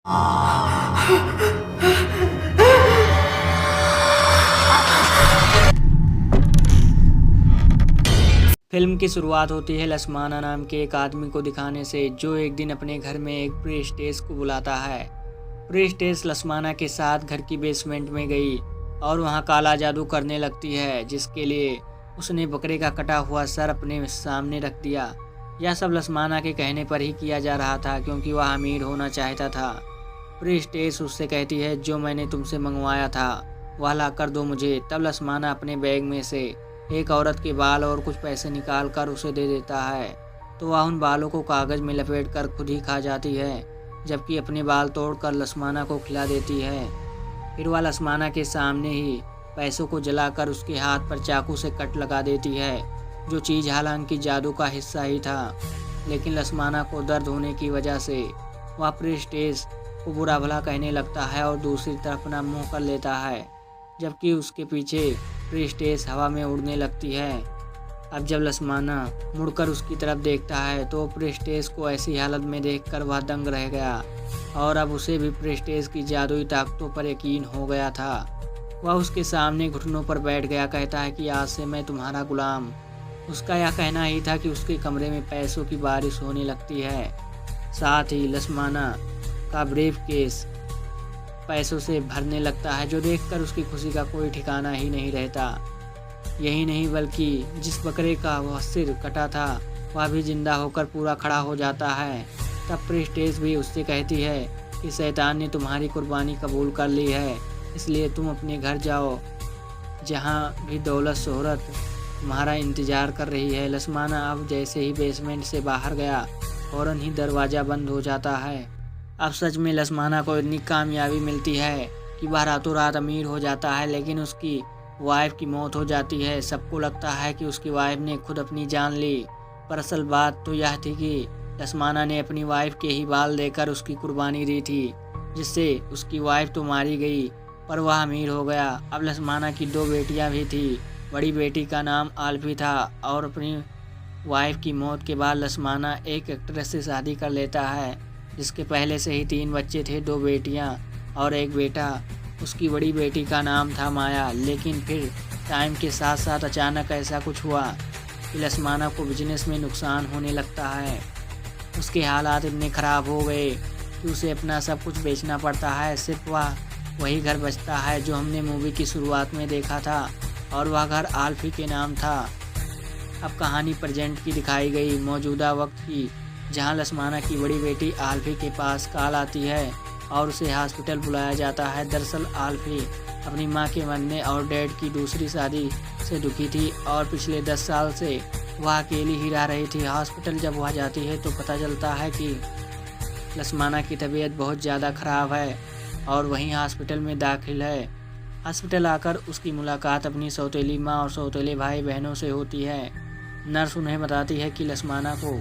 Film की शुरुआत होती है लसमाना नाम के एक आदमी को दिखाने से, जो एक दिन अपने घर में एक प्रिस्टेस को बुलाता है। प्रिस्टेस लसमाना के साथ घर की बेसमेंट में गई और वहां काला जादू करने लगती है, जिसके लिए उसने बकरे का कटा हुआ सर अपने सामने रख दिया। यह सब लसमाना के कहने पर ही किया जा रहा था, क्योंकि वह अमीर होना चाहता था। प्रिस्टेस उससे कहती है, जो मैंने तुमसे मंगवाया था वह ला कर दो मुझे। तब लसमाना अपने बैग में से एक औरत के बाल और कुछ पैसे निकाल कर उसे दे देता है, तो वह उन बालों को कागज़ में लपेट कर खुद ही खा जाती है, जबकि अपने बाल तोड़कर लसमाना को खिला देती है। फिर वह लसमाना के सामने ही पैसों को जलाकर उसके हाथ पर चाकू से कट लगा देती है, जो चीज़ हालांकि जादू का हिस्सा ही था। लेकिन लसमाना को दर्द होने की वजह से वह प्रिस्टेस को बुरा भला कहने लगता है और दूसरी तरफ अपना मुँह कर लेता है, जबकि उसके पीछे प्रिस्टेस हवा में उड़ने लगती है। अब जब लसमाना मुड़कर उसकी तरफ देखता है तो प्रिस्टेस को ऐसी हालत में देखकर वह दंग रह गया, और अब उसे भी प्रिस्टेस की जादुई ताकतों पर यकीन हो गया था। वह उसके सामने घुटनों पर बैठ गया, कहता है कि आज से मैं तुम्हारा गुलाम। उसका यह कहना ही था कि उसके कमरे में पैसों की बारिश होने लगती है। साथ ही लसमाना का ब्रीफ केस पैसों से भरने लगता है, जो देखकर उसकी खुशी का कोई ठिकाना ही नहीं रहता। यही नहीं बल्कि जिस बकरे का वह सिर कटा था वह भी जिंदा होकर पूरा खड़ा हो जाता है। तब प्रिस्टेस भी उससे कहती है कि शैतान ने तुम्हारी कुर्बानी कबूल कर ली है, इसलिए तुम अपने घर जाओ, जहाँ भी दौलत शोहरत तुम्हारा इंतज़ार कर रही है। लसमाना अब जैसे ही बेसमेंट से बाहर गया, फौरन ही दरवाज़ा बंद हो जाता है। अब सच में लसमाना को इतनी कामयाबी मिलती है कि वह रातों रात अमीर हो जाता है, लेकिन उसकी वाइफ की मौत हो जाती है। सबको लगता है कि उसकी वाइफ ने खुद अपनी जान ली, पर असल बात तो यह थी कि लसमाना ने अपनी वाइफ के ही बाल देकर उसकी कुर्बानी दी थी, जिससे उसकी वाइफ तो मारी गई पर वह अमीर हो गया। अब लसमाना की 2 बेटियां भी थी। बड़ी बेटी का नाम आल्फी था, और अपनी वाइफ की मौत के बाद लसमाना एक एक्ट्रेस से शादी कर लेता है, जिसके पहले से ही 3 बच्चे थे, 2 बेटियां और एक बेटा। उसकी बड़ी बेटी का नाम था माया। लेकिन फिर टाइम के साथ साथ अचानक ऐसा कुछ हुआ कि लसमाना को बिजनेस में नुकसान होने लगता है। उसके हालात इतने ख़राब हो गए कि उसे अपना सब कुछ बेचना पड़ता है। सिर्फ वही घर बचता है जो हमने मूवी की शुरुआत में देखा था, और वह घर आल्फी के नाम था। अब कहानी प्रेजेंट की दिखाई गई, मौजूदा वक्त की, जहां लसमाना की बड़ी बेटी आल्फी के पास कॉल आती है और उसे हॉस्पिटल बुलाया जाता है। दरअसल आल्फी अपनी मां के मरने और डैड की दूसरी शादी से दुखी थी, और पिछले 10 साल से वह अकेली ही रह रही थी। हॉस्पिटल जब वह जाती है तो पता चलता है कि लसमाना की तबीयत बहुत ज़्यादा ख़राब है और वहीं हॉस्पिटल में दाखिल है। हॉस्पिटल आकर उसकी मुलाकात अपनी सौतेली माँ और सौतेले भाई बहनों से होती है। नर्स उन्हें बताती है कि लसमाना को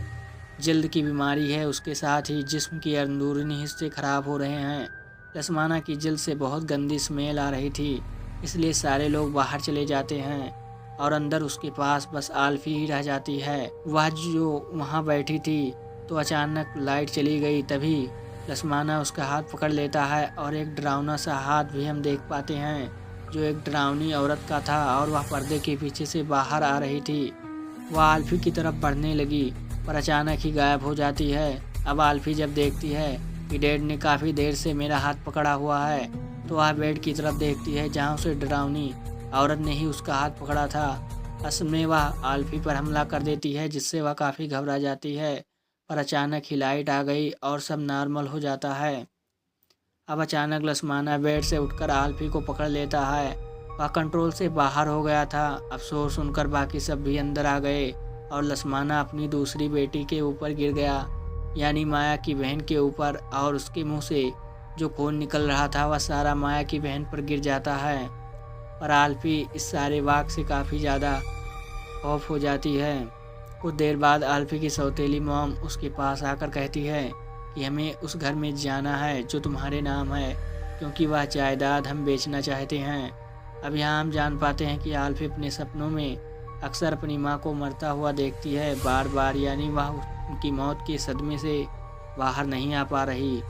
जल्द की बीमारी है, उसके साथ ही जिस्म की अंदरूनी हिस्से ख़राब हो रहे हैं। लसमाना की जल्द से बहुत गंदी स्मेल आ रही थी, इसलिए सारे लोग बाहर चले जाते हैं और अंदर उसके पास बस आल्फी ही रह जाती है। वह जो वहाँ बैठी थी तो अचानक लाइट चली गई। तभी लसमाना उसका हाथ पकड़ लेता है और एक डरावना सा हाथ भी हम देख पाते हैं, जो एक डरावनी औरत का था, और वह पर्दे के पीछे से बाहर आ रही थी। वह आल्फी की तरफ बढ़ने लगी पर अचानक ही गायब हो जाती है। अब आल्फी जब देखती है कि डैड ने काफ़ी देर से मेरा हाथ पकड़ा हुआ है, तो वह बेड की तरफ देखती है जहाँ उसे डरावनी औरत ने ही उसका हाथ पकड़ा था। असल में वह आल्फी पर हमला कर देती है, जिससे वह काफ़ी घबरा जाती है, पर अचानक ही लाइट आ गई और सब नॉर्मल हो जाता है। अब अचानक लसमाना बेड से उठकर आल्फी को पकड़ लेता है। वह कंट्रोल से बाहर हो गया था। अफसोस सुनकर बाकी सब भी अंदर आ गए और लसमाना अपनी दूसरी बेटी के ऊपर गिर गया, यानी माया की बहन के ऊपर, और उसके मुंह से जो खून निकल रहा था वह सारा माया की बहन पर गिर जाता है। पर आल्फी इस सारे वाक़ से काफ़ी ज़्यादा खौफ हो जाती है। कुछ देर बाद आल्फी की सौतेली मॉम उसके पास आकर कहती है कि हमें उस घर में जाना है जो तुम्हारे नाम है, क्योंकि वह जायदाद हम बेचना चाहते हैं। अब यहाँ हम जान पाते हैं कि आल्फी अपने सपनों में अक्सर अपनी माँ को मरता हुआ देखती है बार बार, यानी वह उनकी मौत के सदमे से बाहर नहीं आ पा रही।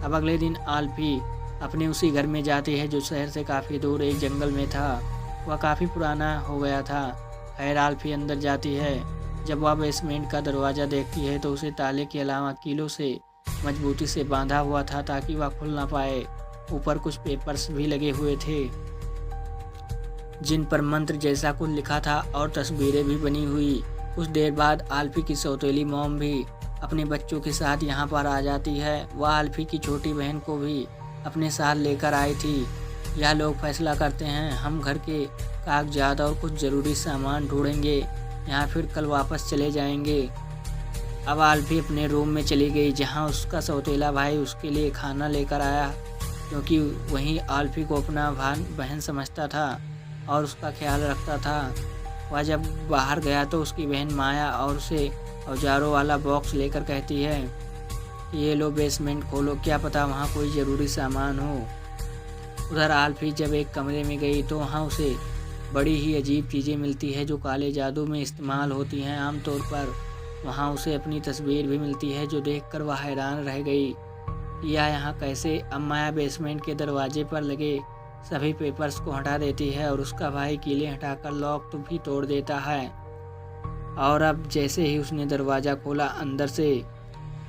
अब अगले दिन आल्फी अपने उसी घर में जाती है जो शहर से काफ़ी दूर एक जंगल में था। वह काफ़ी पुराना हो गया था। खैर आल्फी अंदर जाती है। जब वह बेसमेंट का दरवाज़ा देखती है तो उसे ताले के अलावा कीलों से मजबूती से बांधा हुआ था ताकि वह खुल ना पाए। ऊपर कुछ पेपर्स भी लगे हुए थे जिन पर मंत्र जैसा कुछ लिखा था और तस्वीरें भी बनी हुई। कुछ देर बाद आल्फी की सौतेली मॉम भी अपने बच्चों के साथ यहाँ पर आ जाती है। वह आल्फी की छोटी बहन को भी अपने साथ लेकर आई थी। यह लोग फैसला करते हैं हम घर के कागजात और कुछ ज़रूरी सामान ढूंढेंगे, यहाँ फिर कल वापस चले जाएंगे। अब आल्फी अपने रूम में चली गई जहाँ उसका सौतेला भाई उसके लिए खाना लेकर आया, क्योंकि वहीं आल्फी को अपना बहन समझता था और उसका ख्याल रखता था। वह जब बाहर गया तो उसकी बहन माया और उसे औजारों वाला बॉक्स लेकर कहती है ये लो बेसमेंट खोलो, क्या पता वहाँ कोई ज़रूरी सामान हो। उधर आल्फी जब एक कमरे में गई तो वहाँ उसे बड़ी ही अजीब चीज़ें मिलती है जो काले जादू में इस्तेमाल होती हैं आमतौर पर। वहाँ उसे अपनी तस्वीर भी मिलती है जो देखकर वह हैरान रह गई। यह यहाँ कैसे? अब माया बेसमेंट के दरवाजे पर लगे सभी पेपर्स को हटा देती है और उसका भाई कीले हटाकर लॉक तो भी तोड़ देता है। और अब जैसे ही उसने दरवाज़ा खोला अंदर से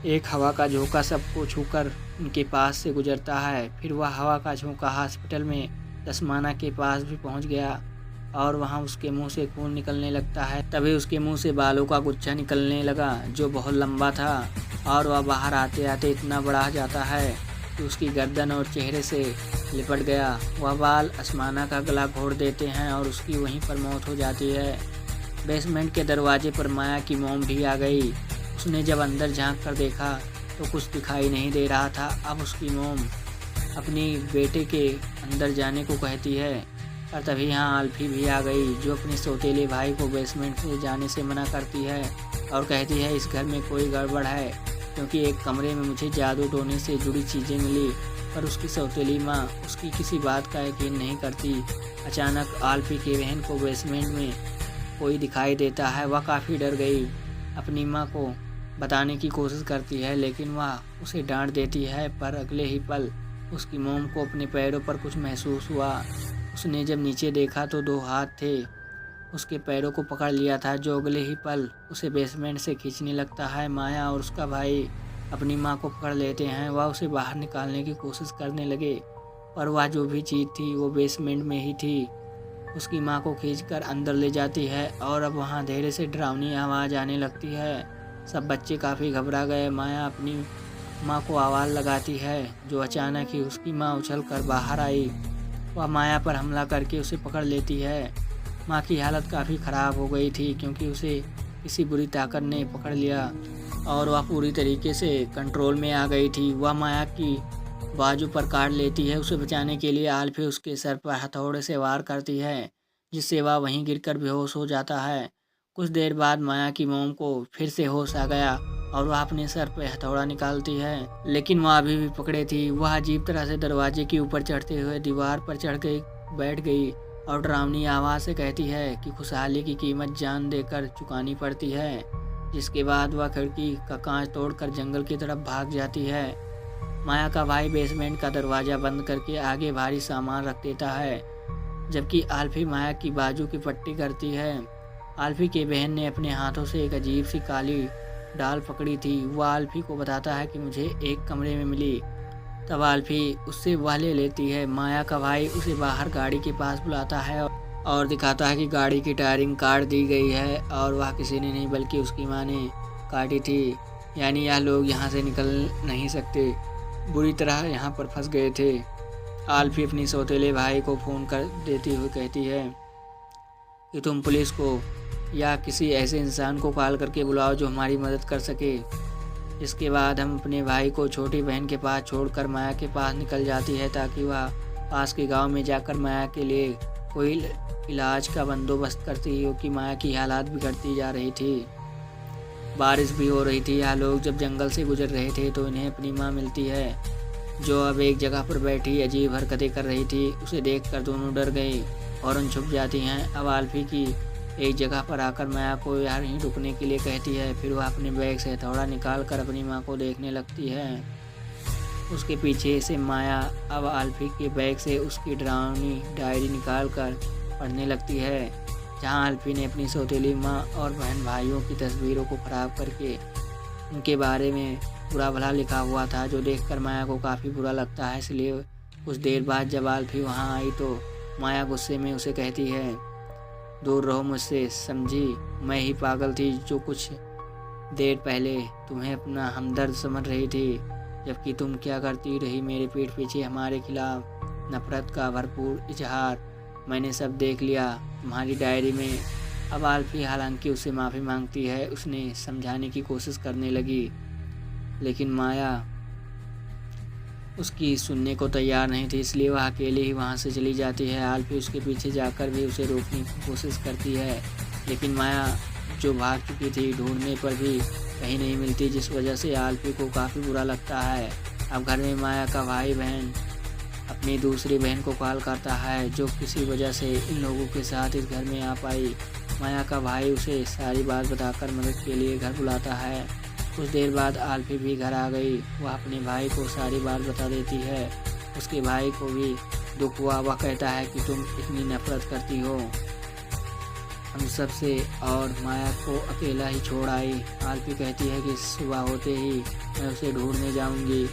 एक हवा का झोंका सबको छूकर उनके पास से गुजरता है। फिर वह हवा का झोंका हॉस्पिटल में लसमाना के पास भी पहुंच गया और वहां उसके मुंह से खून निकलने लगता है। तभी उसके मुंह से बालों का गुच्छा निकलने लगा जो बहुत लंबा था और वह बाहर आते आते इतना बढ़ा जाता है कि उसकी गर्दन और चेहरे से लिपट गया। वह बाल असमाना का गला घोट देते हैं और उसकी वहीं पर मौत हो जाती है। बेसमेंट के दरवाजे पर माया की मॉम भी आ गई। उसने जब अंदर झांक कर देखा तो कुछ दिखाई नहीं दे रहा था। अब उसकी मॉम अपनी बेटे के अंदर जाने को कहती है, पर तभी यहाँ आल्फी भी आ गई जो अपने सौतेले भाई को बेसमेंट में जाने से मना करती है और कहती है इस घर में कोई गड़बड़ है, क्योंकि एक कमरे में मुझे जादू टोने से जुड़ी चीज़ें मिली। पर उसकी सौतेली माँ उसकी किसी बात का यकीन नहीं करती। अचानक आल्फी की बहन को बेसमेंट में कोई दिखाई देता है। वह काफ़ी डर गई, अपनी माँ को बताने की कोशिश करती है लेकिन वह उसे डांट देती है। पर अगले ही पल उसकी मॉम को अपने पैरों पर कुछ महसूस हुआ। उसने जब नीचे देखा तो दो हाथ थे, उसके पैरों को पकड़ लिया था जो अगले ही पल उसे बेसमेंट से खींचने लगता है। माया और उसका भाई अपनी माँ को पकड़ लेते हैं। वह उसे बाहर निकालने की कोशिश करने लगे पर वह जो भी चीज़ थी वो बेसमेंट में ही थी। उसकी माँ को खींचकर अंदर ले जाती है और अब वहाँ धीरे से डरावनी आवाज़ आने लगती है। सब बच्चे काफ़ी घबरा गए। माया अपनी माँ को आवाज़ लगाती है जो अचानक ही उसकी माँ उछलकर बाहर आई। वह माया पर हमला करके उसे पकड़ लेती है। माँ की हालत काफ़ी ख़राब हो गई थी क्योंकि उसे किसी बुरी ताकत ने पकड़ लिया और वह पूरी तरीके से कंट्रोल में आ गई थी। वह माया की बाजू पर काट लेती है। उसे बचाने के लिए आल्फी उसके सर पर हथौड़े से वार करती है जिससे वह वहीं गिरकर बेहोश हो जाता है। कुछ देर बाद माया की मॉम को फिर से होश आ गया और वह अपने सर पर हथौड़ा निकालती है लेकिन वह अभी भी पकड़े थी। वह अजीब तरह से दरवाजे के ऊपर चढ़ते हुए दीवार पर चढ़ के बैठ गई और डरावनी आवाज़ से कहती है कि खुशहाली की कीमत जान देकर चुकानी पड़ती है। जिसके बाद वह खिड़की का कांच तोड़कर जंगल की तरफ भाग जाती है। माया का भाई बेसमेंट का दरवाज़ा बंद करके आगे भारी सामान रख देता है जबकि आल्फी माया की बाजू की पट्टी करती है। आल्फी की बहन ने अपने हाथों से एक अजीब सी काली डाल पकड़ी थी। वह आल्फी को बताता है कि मुझे एक कमरे में मिली। तब आल्फी उससे वह ले लेती है। माया का भाई उसे बाहर गाड़ी के पास बुलाता है और दिखाता है कि गाड़ी की टायरिंग काट दी गई है और वह किसी ने नहीं बल्कि उसकी माँ ने काटी थी। यानी यह लोग यहाँ से निकल नहीं सकते, बुरी तरह यहाँ पर फंस गए थे। आल्फी अपनी सौतेले भाई को फ़ोन कर देती हुई कहती है कि तुम पुलिस को या किसी ऐसे इंसान को कॉल करके बुलाओ जो हमारी मदद कर सके। इसके बाद हम अपने भाई को छोटी बहन के पास छोड़कर माया के पास निकल जाती है ताकि वह पास के गांव में जाकर माया के लिए कोई इलाज का बंदोबस्त करती क्योंकि माया की हालात बिगड़ती जा रही थी। बारिश भी हो रही थी। यह लोग जब जंगल से गुजर रहे थे तो इन्हें अपनी माँ मिलती है जो अब एक जगह पर बैठी अजीब हरकतें कर रही थी। उसे देखकर दोनों डर गई और उन छुप जाती हैं। अब आल्फी की एक जगह पर आकर माया को यहीं रुकने के लिए कहती है। फिर वह अपने बैग से हथौड़ा निकाल कर अपनी माँ को देखने लगती है। उसके पीछे से माया अब आल्फी के बैग से उसकी डरावनी डायरी निकाल कर पढ़ने लगती है, जहां आल्फी ने अपनी सौतेली माँ और बहन भाइयों की तस्वीरों को खराब करके उनके बारे में बुरा भला लिखा हुआ था, जो देखकर माया को काफ़ी बुरा लगता है। इसलिए कुछ देर बाद जब आल्फी वहां आई तो माया गुस्से में उसे कहती है, दूर रहो मुझसे, समझी? मैं ही पागल थी जो कुछ देर पहले तुम्हें अपना हमदर्द समझ रही थी, जबकि तुम क्या करती रही मेरे पीठ पीछे हमारे खिलाफ नफरत का भरपूर इजहार। मैंने सब देख लिया तुम्हारी डायरी में। अब आल्फी हालांकि उससे माफ़ी मांगती है, उसने समझाने की कोशिश करने लगी, लेकिन माया उसकी सुनने को तैयार नहीं थी, इसलिए वह अकेले ही वहाँ से चली जाती है। आल्फी उसके पीछे जाकर भी उसे रोकने की कोशिश करती है, लेकिन माया जो भाग चुकी थी ढूंढने पर भी कहीं नहीं मिलती, जिस वजह से आल्फी को काफ़ी बुरा लगता है। अब घर में माया का भाई बहन अपनी दूसरी बहन को कॉल करता है, जो किसी वजह से इन लोगों के साथ इस घर में आ पाई। माया का भाई उसे सारी बात बताकर मदद के लिए घर बुलाता है। कुछ देर बाद आल्फी भी घर आ गई। वह अपने भाई को सारी बात बता देती है। उसके भाई को भी दुख हुआ। वह कहता है कि तुम इतनी नफरत करती हो हम सब से और माया को अकेला ही छोड़ आई। आल्फी कहती है कि सुबह होते ही मैं उसे ढूंढने जाऊंगी।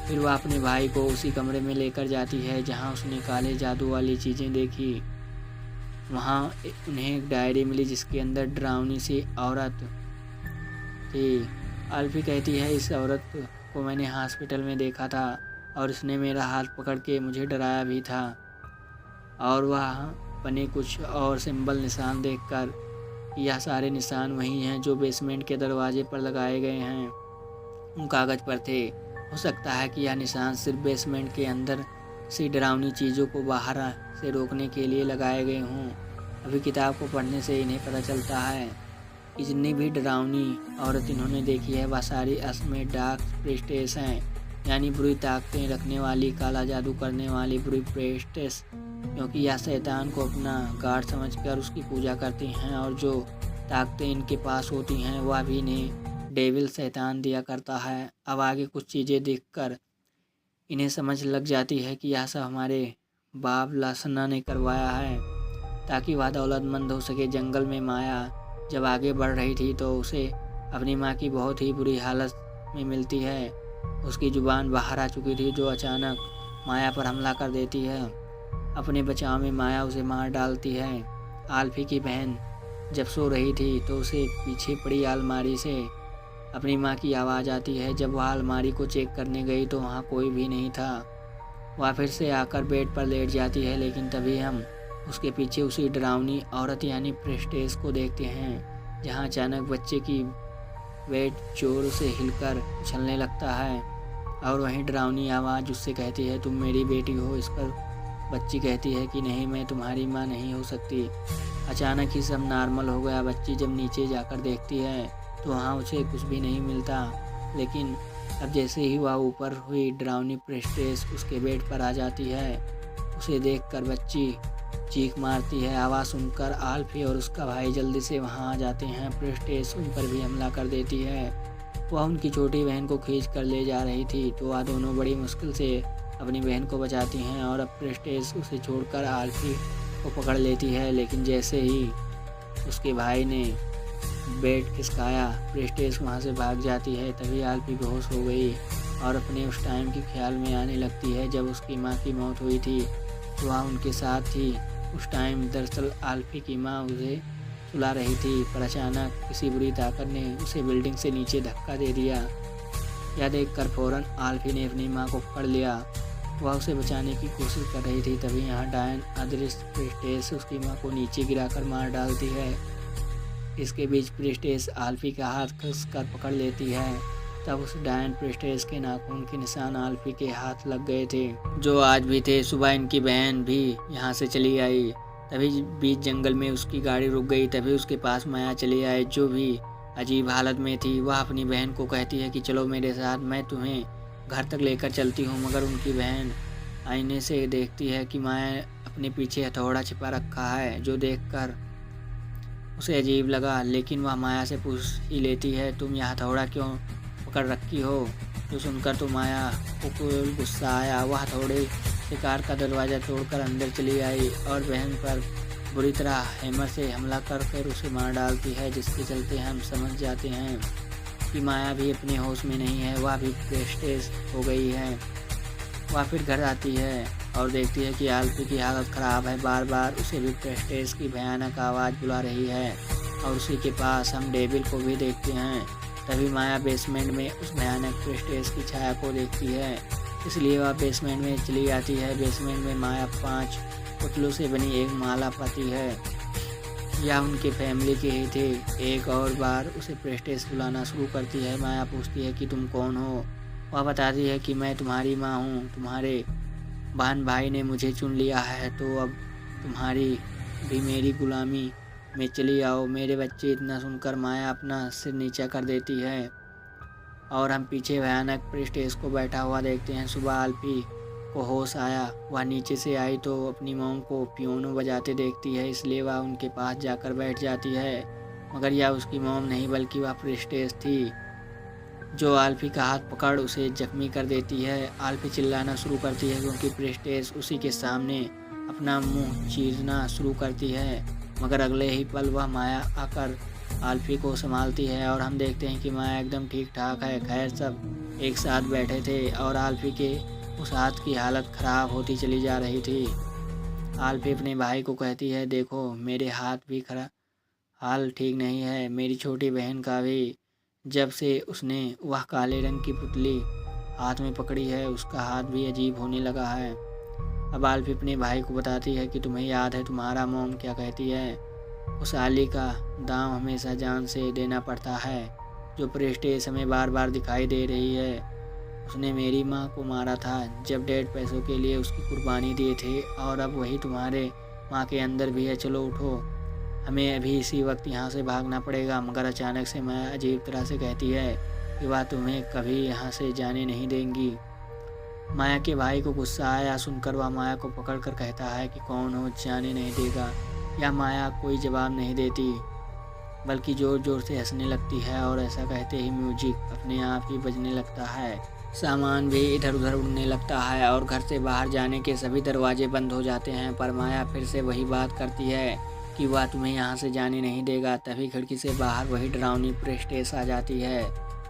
फिर वह अपने भाई को उसी कमरे में लेकर जाती है जहां उसने काले जादू वाली चीज़ें देखी। वहां उन्हें एक डायरी मिली जिसके अंदर डरावनी सी औरत थी। आल्फी कहती है, इस औरत को मैंने हॉस्पिटल में देखा था और उसने मेरा हाथ पकड़ के मुझे डराया भी था, और वह बने कुछ और सिंबल निशान देखकर यह सारे निशान वही हैं जो बेसमेंट के दरवाजे पर लगाए गए हैं उन कागज़ पर थे। हो सकता है कि यह निशान सिर्फ बेसमेंट के अंदर से डरावनी चीज़ों को बाहर से रोकने के लिए लगाए गए हों। अभी किताब को पढ़ने से इन्हें पता चलता है कि जितनी भी डरावनी औरत इन्होंने देखी है वह सारी असल में डार्क प्रेस्टेस हैं, यानी बुरी ताकतें रखने वाली, काला जादू करने वाली बुरी प्रेस्टेस, क्योंकि यह शैतान को अपना गार्ड समझकर उसकी पूजा करती हैं, और जो ताकतें इनके पास होती हैं वह भी इन्हें डेविल शैतान दिया करता है। अब आगे कुछ चीज़ें देखकर इन्हें समझ लग जाती है कि यह सब हमारे बाप लासना ने करवाया है ताकि वह दौलतमंद हो सके। जंगल में माया जब आगे बढ़ रही थी तो उसे अपनी माँ की बहुत ही बुरी हालत में मिलती है। उसकी जुबान बाहर आ चुकी थी, जो अचानक माया पर हमला कर देती है। अपने बचाव में माया उसे मार डालती है। आल्फी की बहन जब सो रही थी तो उसे पीछे पड़ी अलमारी से अपनी माँ की आवाज़ आती है। जब वह अलमारी को चेक करने गई तो वहाँ कोई भी नहीं था। वह फिर से आकर बेड पर लेट जाती है, लेकिन तभी हम उसके पीछे उसी डरावनी औरत यानी प्रेस्टेस को देखते हैं, जहाँ अचानक बच्चे की बेड जोर से हिलकर उछलने लगता है और वहीं डरावनी आवाज़ उससे कहती है, तुम मेरी बेटी हो। इस पर बच्ची कहती है कि नहीं, मैं तुम्हारी माँ नहीं हो सकती। अचानक ही सब नॉर्मल हो गया। बच्ची जब नीचे जाकर देखती है तो वहाँ उसे कुछ भी नहीं मिलता, लेकिन अब जैसे ही वह ऊपर हुई डरावनी प्रेस्टेस उसके बेड पर आ जाती है। उसे देखकर बच्ची चीख मारती है। आवाज़ सुनकर आल्फी और उसका भाई जल्दी से वहाँ आ जाते हैं। प्रेस्टेस उन पर भी हमला कर देती है। वह उनकी छोटी बहन को खींच कर ले जा रही थी, तो वह दोनों बड़ी मुश्किल से अपनी बहन को बचाती हैं और अब प्रेस्टेस उसे छोड़कर आल्फी को पकड़ लेती है। लेकिन जैसे ही उसके भाई ने बेड खिसकाया, प्रेस्टेस वहाँ से भाग जाती है। तभी आल्फी बेहोश हो गई और अपने उस टाइम के ख्याल में आने लगती है जब उसकी माँ की मौत हुई थी, तो वह उनके साथ थी। उस टाइम दरअसल आल्फी की माँ उसे सुला रही थी, पर अचानक किसी बुरी ताकत ने उसे बिल्डिंग से नीचे धक्का दे दिया। यह देखकर फ़ौरन आल्फी ने अपनी माँ को पकड़ लिया। वह उसे बचाने की कोशिश कर रही थी। तभी यहाँ डायन अदृश्य प्रेस्टेस उसकी माँ को नीचे गिराकर मार डालती है। इसके बीच प्रेस्टेस आल्फी का हाथ कसकर पकड़ लेती है। तब उस डायन प्रेस्टेस के नाखून के निशान आल्फी के हाथ लग गए थे, जो आज भी थे। सुबह इनकी बहन भी यहाँ से चली आई। तभी बीच जंगल में उसकी गाड़ी रुक गई। तभी उसके पास माया चली आई, जो भी अजीब हालत में थी। वह अपनी बहन को कहती है कि चलो मेरे साथ, मैं तुम्हें घर तक लेकर चलती हूँ। मगर उनकी बहन आईने से देखती है कि माया अपने पीछे हथौड़ा छिपा रखा है, जो देखकर उसे अजीब लगा। लेकिन वह माया से पूछ ही लेती है, तुम यह हथौड़ा क्यों पकड़ रखी हो? जो सुनकर तो माया को कोई गुस्सा आया। वह थोड़े से कार का दरवाज़ा तोड़कर अंदर चली आई और बहन पर बुरी तरह हैमर से हमला कर उसे मार डालती है, जिसके चलते हम समझ जाते हैं कि माया भी अपने होश में नहीं है, वह भी प्रेस्टेज हो गई है। वह फिर घर आती है और देखती है कि आल्फी की हालत ख़राब है। बार बार उसे भी प्रेस्टेज की भयानक आवाज़ बुला रही है और उसी के पास हम डेविल को भी देखते हैं। तभी माया बेसमेंट में उस भयानक प्रेस्टेज की छाया को देखती है, इसलिए वह बेसमेंट में चली जाती है। बेसमेंट में माया 5 पुतलों से बनी एक माला पाती है, या उनके फैमिली के ही थे। एक और बार उसे प्रेस्टेज बुलाना शुरू करती है। माया पूछती है कि तुम कौन हो। वह बताती है कि मैं तुम्हारी माँ हूँ, तुम्हारे बहन भाई ने मुझे चुन लिया है, तो अब तुम्हारी भी मेरी गुलामी में चली आओ मेरे बच्चे। इतना सुनकर माया अपना सिर नीचा कर देती है और हम पीछे भयानक प्रेस्टेज को बैठा हुआ देखते हैं। सुबह आल्फी को होश आया। वह नीचे से आई तो अपनी मॉम को पियानो बजाते देखती है, इसलिए वह उनके पास जाकर बैठ जाती है। मगर यह उसकी मॉम नहीं बल्कि वह प्रेस्टेज थी, जो आल्फी का हाथ पकड़ उसे जख्मी कर देती है। आल्फी चिल्लाना शुरू करती है क्योंकि प्रेस्टेज उसी के सामने अपना मुंह चीरना शुरू करती है, मगर अगले ही पल वह माया आकर आल्फी को संभालती है और हम देखते हैं कि माया एकदम ठीक ठाक है। खैर, सब एक साथ बैठे थे और आल्फी के उस हाथ की हालत ख़राब होती चली जा रही थी। आल्फी अपने भाई को कहती है, देखो मेरे हाथ भी हाल ठीक नहीं है, मेरी छोटी बहन का भी। जब से उसने वह काले रंग की पुतली हाथ में पकड़ी है, उसका हाथ भी अजीब होने लगा है। अब आल्फी अपने भाई को बताती है कि तुम्हें याद है तुम्हारा मॉम क्या कहती है, उस आली का दाम हमेशा जान से देना पड़ता है। जो प्रेस्टेज हमें बार बार दिखाई दे रही है, उसने मेरी माँ को मारा था जब डैड पैसों के लिए उसकी कुर्बानी दिए थे, और अब वही तुम्हारे माँ के अंदर भी है। चलो उठो, हमें अभी इसी वक्त यहाँ से भागना पड़ेगा। मगर अचानक से माया अजीब तरह से कहती है कि वह तुम्हें कभी यहाँ से जाने नहीं देंगी। माया के भाई को गुस्सा आया। सुनकर वह माया को पकड़कर कहता है कि कौन हो, जाने नहीं देगा। या माया कोई जवाब नहीं देती बल्कि ज़ोर ज़ोर से हंसने लगती है और ऐसा कहते ही म्यूजिक अपने आप ही बजने लगता है। सामान भी इधर उधर उड़ने लगता है और घर से बाहर जाने के सभी दरवाजे बंद हो जाते हैं। पर माया फिर से वही बात करती है कि वह तुम्हें यहाँ से जाने नहीं देगा। तभी खिड़की से बाहर वही डरावनी प्रेस्टेज आ जाती है।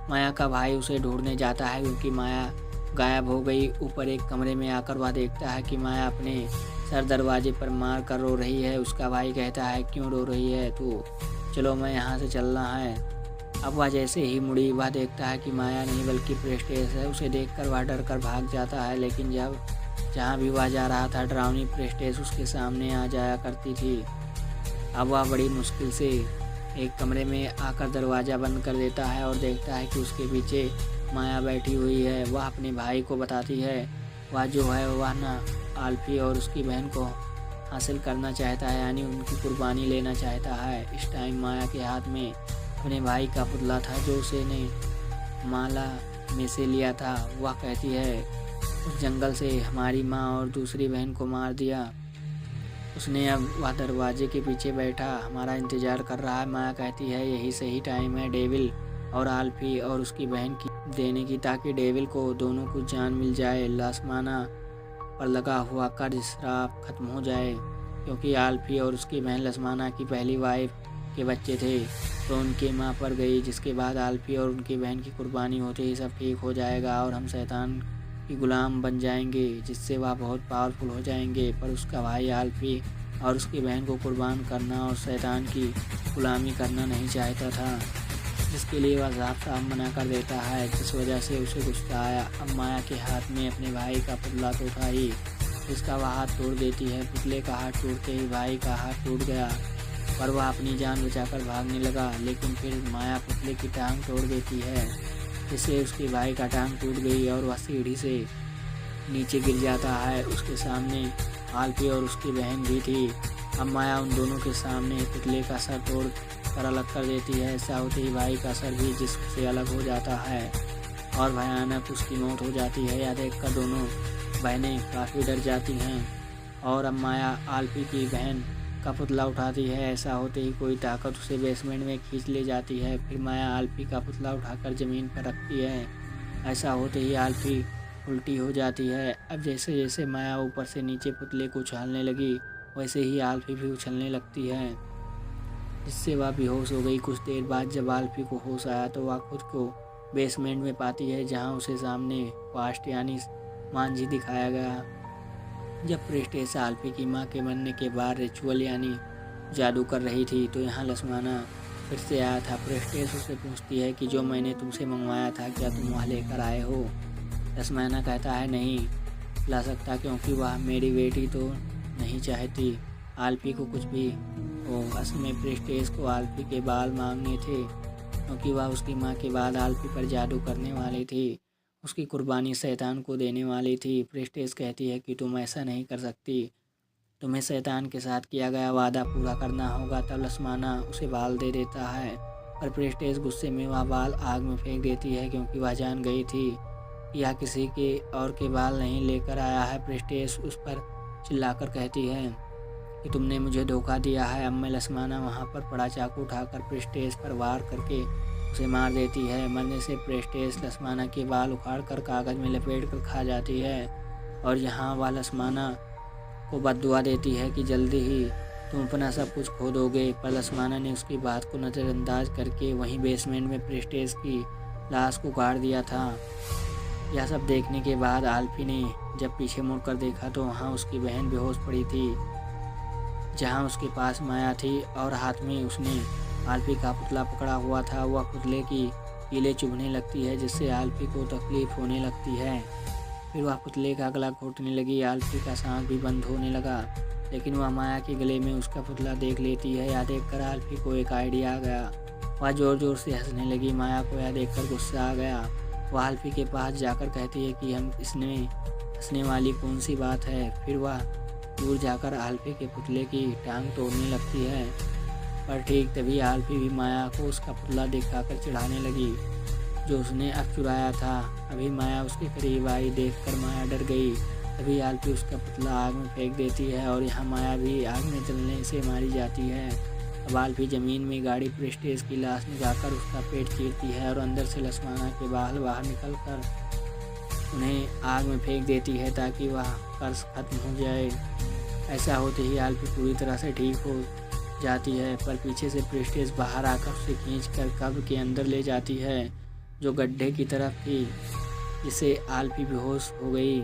माया का भाई उसे ढूंढने जाता है क्योंकि माया गायब हो गई। ऊपर एक कमरे में आकर वह देखता है कि माया अपने सर दरवाजे पर मार कर रो रही है। उसका भाई कहता है, क्यों रो रही है तू, चलो मैं यहाँ से चलना है। अब वह जैसे ही मुड़ी, वह देखता है कि माया नहीं बल्कि प्रेस्टेज है। उसे देखकर वह डर कर भाग जाता है, लेकिन जब जहाँ भी वह जा रहा था, डरावनी प्रेस्टेज उसके सामने आ जाया करती थी। अब वह बड़ी मुश्किल से एक कमरे में आकर दरवाज़ा बंद कर देता है और देखता है कि उसके पीछे माया बैठी हुई है। वह अपने भाई को बताती है वह जो है वह ना आल्फी और उसकी बहन को हासिल करना चाहता है, यानी उनकी कुर्बानी लेना चाहता है। इस टाइम माया के हाथ में अपने भाई का पुतला था जो उसने माला में से लिया था। वह कहती है, उस जंगल से हमारी माँ और दूसरी बहन को मार दिया उसने। अब वह दरवाजे के पीछे बैठा हमारा इंतज़ार कर रहा है। माया कहती है, यही सही टाइम है डेविल और आल्फी और उसकी बहन की देने की, ताकि डेविल को दोनों को जान मिल जाए। लसमाना पर लगा हुआ कर्ज श्राप खत्म हो जाए, क्योंकि आल्फी और उसकी बहन लसमाना की पहली वाइफ के बच्चे थे तो उनकी माँ पर गई, जिसके बाद आल्फी और उनकी बहन की कुर्बानी होते ही सब ठीक हो जाएगा और हम शैतान की गुलाम बन जाएंगे, जिससे वह बहुत पावरफुल हो जाएंगे। पर उसका भाई आल्फी और उसकी बहन को कुर्बान करना और शैतान की गुलामी करना नहीं चाहता था, जिसके लिए वह साफ मना कर देता है, जिस वजह से उसे गुस्सा आया। अब माया के हाथ में अपने भाई का पुतला तो था ही, इसका वह हाथ तोड़ देती है। पुतले का हाथ टूटते ही भाई का हाथ टूट गया, पर वह अपनी जान बचाकर भागने लगा। लेकिन फिर माया पुतले की टांग तोड़ देती है, जिससे उसके भाई का टांग टूट गई और वह सीढ़ी से नीचे गिर जाता है। उसके सामने आल्फी और उसकी बहन भी थी। अब माया उन दोनों के सामने पुतले का सर तोड़ कर अलग कर देती है। ऐसा होते ही भाई का सर भी जिस्म से अलग हो जाता है और भयानक उसकी मौत हो जाती है। यह देखकर दोनों बहनें काफ़ी डर जाती हैं और अब माया आल्फी की बहन का पुतला उठाती है। ऐसा होते ही कोई ताकत उसे बेसमेंट में खींच ले जाती है। फिर माया आल्फी का पुतला उठाकर ज़मीन पर रखती है ऐसा होते ही आल्फी उल्टी हो जाती है। अब जैसे जैसे माया ऊपर से नीचे पुतले को उछालने लगी, वैसे ही आल्फी भी उछलने लगती है, जिससे वह बेहोश हो गई। कुछ देर बाद जब आल्फी को होश आया तो वह खुद को बेसमेंट में पाती है, जहां उसे सामने पास्ट यानी मांझी दिखाया गया। जब प्रेस्टेस आल्फी की मां के मरने के बाद रिचुअल यानी जादू कर रही थी, तो यहाँ लसमाना फिर से आया था। प्रेस्टेस उससे पूछती है कि जो मैंने तुमसे मंगवाया था, क्या तुम वहाँ लेकर आए हो? लसमाना कहता है नहीं ला सकता, क्योंकि वह मेरी बेटी तो नहीं चाहती आल्फी को कुछ भी हो। असल में प्रेस्टेस को आल्फी के बाल मांगने थे, क्योंकि वह उसकी माँ के बाद आल्फी पर जादू करने वाली थी, उसकी कुर्बानी शैतान को देने वाली थी। प्रेस्टेस कहती है कि तुम ऐसा नहीं कर सकती, तुम्हें शैतान के साथ किया गया वादा पूरा करना होगा। तब लसमाना उसे बाल दे देता है, पर प्रेस्टेस गुस्से में वह बाल आग में फेंक देती है, क्योंकि वह जान गई थी कि यह किसी के और के बाल नहीं लेकर आया है। प्रेस्टेस उस पर चिल्लाकर कहती है कि तुमने मुझे धोखा दिया है। अब मैं लसमाना वहाँ पर पड़ा चाकू उठाकर प्रेस्टेस पर वार करके उसे मार देती है। मरने से प्रेस्टेस लसमाना के बाल उखाड़कर कागज़ में लपेट कर खा जाती है, और यहाँ वह लसमाना को बद्दुआ देती है कि जल्दी ही तुम अपना सब कुछ खो दोगे। पर लसमाना ने उसकी बात को नज़रअंदाज करके वहीं बेसमेंट में प्रेस्टेस की लाश को गाड़ दिया था। यह सब देखने के बाद आल्फी ने जब पीछे मुड़कर देखा तो वहाँ उसकी बहन बेहोश पड़ी थी, जहाँ उसके पास माया थी और हाथ में उसने आल्फी का पुतला पकड़ा हुआ था। वह पुतले की कीलें चुभने लगती है, जिससे आल्फी को तकलीफ होने लगती है। फिर वह पुतले का गला घोटने लगी। आल्फी का सांस भी बंद होने लगा, लेकिन वह माया के गले में उसका पुतला देख लेती है। यह देखकर आल्फी को एक आइडिया आ गया। वह ज़ोर ज़ोर से हंसने लगी। माया को यह देखकर गुस्सा आ गया। वह आल्फी के पास जाकर कहती है कि हम इसमें हंसने वाली कौन सी बात है। फिर वह दूर जाकर आल्फी के पुतले की टांग तोड़ने लगती है, पर ठीक तभी आल्फी भी माया को उसका पुतला दिखाकर चिढ़ाने लगी, जो उसने अब चुराया था। अभी माया उसके करीब आई, देखकर माया डर गई। तभी आल्फी उसका पुतला आग में फेंक देती है, और यहाँ माया भी आग में जलने से मारी जाती है। अब आल्फी ज़मीन में गाड़ी प्रेस्टेस की लाश निकालकर उसका पेट चीरती है, और अंदर से लसमाना के बाल बाहर निकलकर उन्हें आग में फेंक देती है, ताकि वह कर्ज खत्म हो जाए। ऐसा होते ही आल्फी पूरी तरह से ठीक हो जाती है, पर पीछे से प्रेस्टेस बाहर आकर उसे खींचकर कब्र के अंदर ले जाती है, जो गड्ढे की तरफ थी, जिससे आल्फी बेहोश हो गई।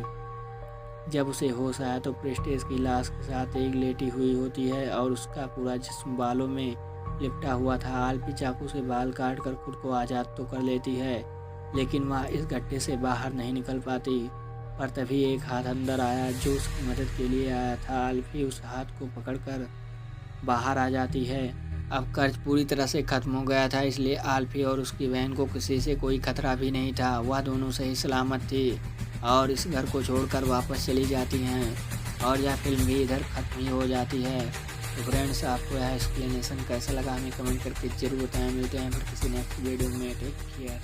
जब उसे होश आया तो प्रेस्टेस की लाश के साथ एक लेटी हुई होती है, और उसका पूरा जिस्म बालों में लिपटा हुआ था। आल्फी चाकू से बाल काटकर खुद को आज़ाद तो कर लेती है, लेकिन वह इस गड्ढे से बाहर नहीं निकल पाती। पर तभी एक हाथ अंदर आया, जो उसकी मदद के लिए आया था। आल्फी उस हाथ को पकड़कर बाहर आ जाती है। अब कर्ज पूरी तरह से खत्म हो गया था, इसलिए आल्फी और उसकी बहन को किसी से कोई खतरा भी नहीं था। वह दोनों सही सलामत थी और इस घर को छोड़कर वापस चली जाती हैं, और यह फिल्म भी इधर खत्म ही हो जाती है। तो फ्रेंड्स, आपको यह एक्सप्लेनेशन कैसा लगा हमें कमेंट करके जरूर बताएं। मिलते हैं फिर किसी नेक्स्ट वीडियो में। Take care.